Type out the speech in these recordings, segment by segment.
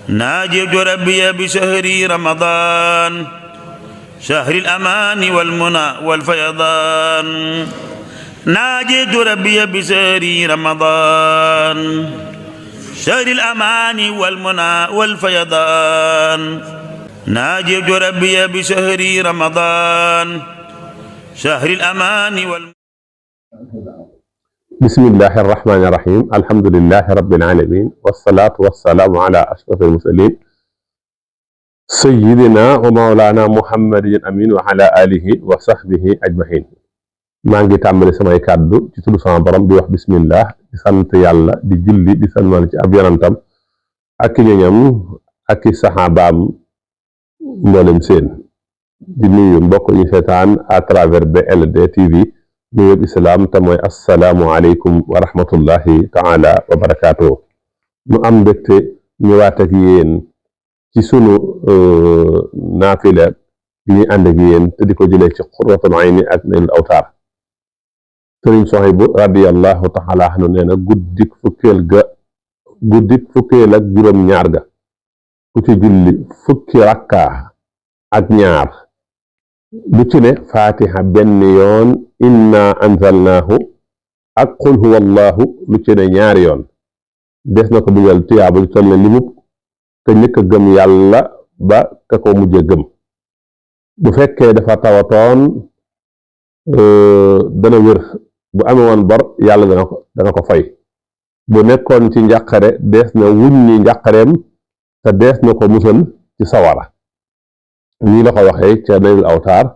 ناجيت ربي بشهر رمضان شهر الأمان والمنى والفيضان ناجيت ربي بشهر رمضان شهر الأمان والمنى والفيضان ناجيت ربي بشهر رمضان شهر الأمان بسم الله الرحمن الرحيم الحمد لله رب العالمين والصلاة والسلام على أشرف المرسلين سيدنا ومولانا محمد الأمين وعلى آله وصحبه أجمعين maa ngi tàmbali samay kàddu ci tudd sama borom di wax bismillah di sant yàlla di julli di salmal ci ab yonantam ak ñoñam ak saxaabaam mboolem seen di nuyu mbokk ñu seetaan à travers BLD TV nuyu islam te mooy assalaamu aleykum wa rahmatullahi taala wa barakaatuh mu am mbégte ñëwaat ak yéen ci sunu naafila bi ñuy ànd ak yéen te di ko jëlee ci Qurratul Ayni ak Naylul Awtaar Sëriñ Suhaybu radiyallahu taala anhu nee na guddik fukkeel ak juróom-ñaar ga ku ci julli fukki rakkaa ak ñaar lu ci ne fatiha benn yoon inna anzalnaahu ak qul huwa allahu lu ci ne ñaari yoon des na ko dugal tuyaaba ju toll ne limub te njëkk a gëm yàlla ba ka ko mujje gëm bu fekkee dafa tawatoon dana wér bu amee woon bor yàlla dana ko fay bu nekkoon ci njàqare dees na wuññi njàqareem te dees na ko musal ci sawara nii la ko waxee ca Naylul Awtaar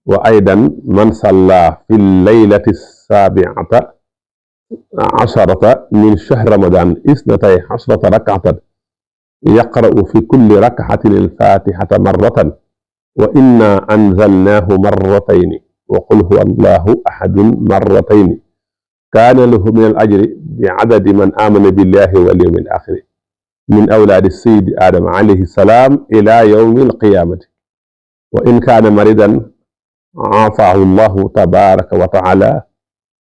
wa aydan man salla fi laylati saabiata asharata min shahr ramadan isnatay ashrata rakatan yaqra'u fi kulli rak'atin al-fatihata marratan wa inna anzalnahu marratayni wa qul huwa allahu ahadun marratayni kaana lahu min al-ajri bi'adadi man amana billahi wal yawmil akhir min awlaadi sayyidi aadama alayhi salaam ila yawmi al-qiyamati wa in kaana maridan عافاه الله تبارك وتعالى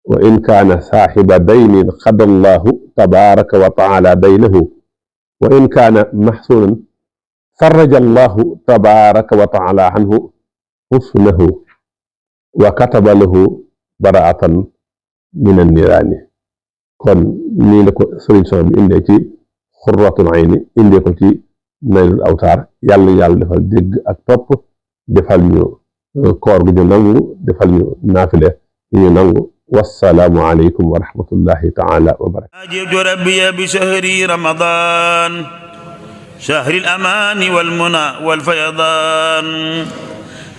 وإن كان صاحب دين قضى الله تبارك وتعالى دينه وإن كان محسونا فرج الله تبارك وتعالى عنه حسنه وكتب له براءة من النيران kon nii la ko Sëriñ Suhaybu bi indee ci Qurratul Ayni indee ko ci Naylul Awtaar yàlla defal dégg ak topp defal ñu koor gu ñu nangu defal ñu naafile ñu nangu wassalaamu aleykum wa rahmatullahi taala wa barakatuh ناجيت ربي بشهر رمضان شهر الأمان والمنى والفيضان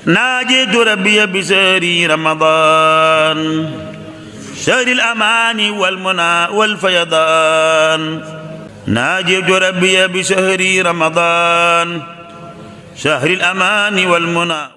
ناجيت ربي بشهر رمضان شهر الأمان والمنى والفيضان ناجيت ربي بشهر رمضان شهر الأمان والمنى